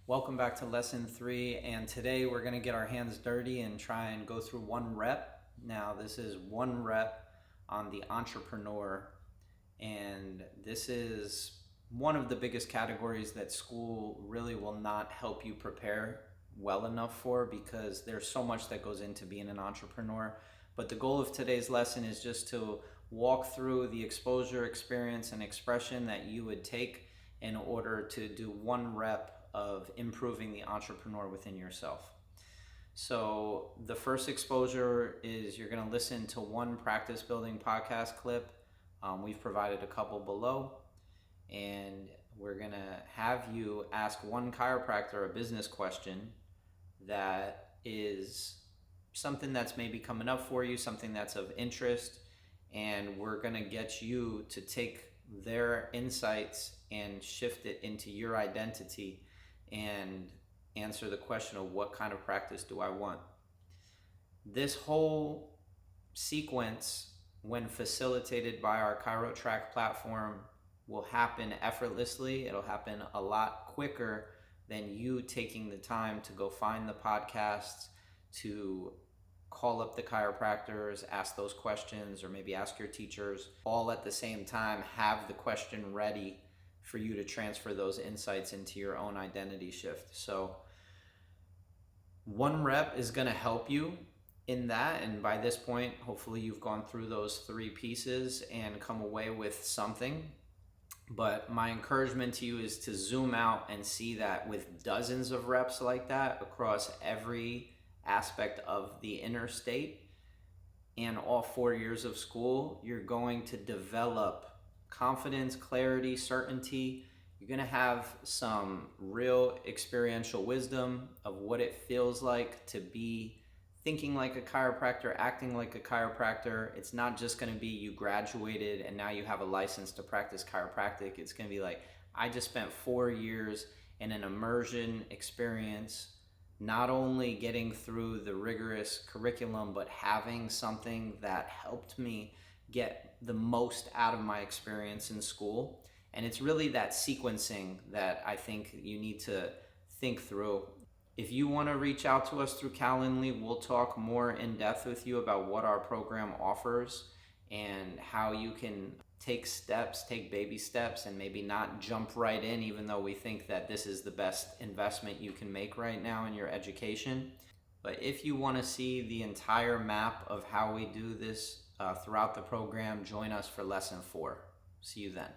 Welcome back to lesson 3, and today we're going to get our hands dirty and try and go through one rep. Now this is one rep on the entrepreneur, and this is one of the biggest categories that school really will not help you prepare well enough for, because there's so much that goes into being an entrepreneur. But the goal of today's lesson is just to walk through the exposure, experience, and expression that you would take in order to do one rep of improving the entrepreneur within yourself. So the first exposure is you're going to listen to one practice building podcast clip. We've provided a couple below, and we're going to have you ask one chiropractor a business question that is something that's maybe coming up for you, something that's of interest, and we're going to get you to take their insights and shift it into your identity and answer the question of what kind of practice do I want. This whole sequence, when facilitated by our ChiroTrack platform, will happen effortlessly. It'll happen a lot quicker than you taking the time to go find the podcasts, to call up the chiropractors, ask those questions, or maybe ask your teachers all at the same time. Have the question ready for you to transfer those insights into your own identity shift. So one rep is going to help you in that, and by this point hopefully you've gone through those 3 pieces and come away with something. But my encouragement to you is to zoom out and see that with dozens of reps like that across every aspect of the inner state and all 4 years of school, you're going to develop confidence, clarity, certainty. You're going to have some real experiential wisdom of what it feels like to be thinking like a chiropractor, acting like a chiropractor. It's not just going to be you graduated and now you have a license to practice chiropractic. It's going to be like, I just spent 4 years in an immersion experience, not only getting through the rigorous curriculum, but having something that helped me get the most out of my experience in school. And it's really that sequencing that I think you need to think through. If you want to reach out to us through Calendly, we'll talk more in depth with you about what our program offers and how you can take baby steps, and maybe not jump right in, even though we think that this is the best investment you can make right now in your education. But if you want to see the entire map of how we do this throughout the program, join us for lesson 4. See you then.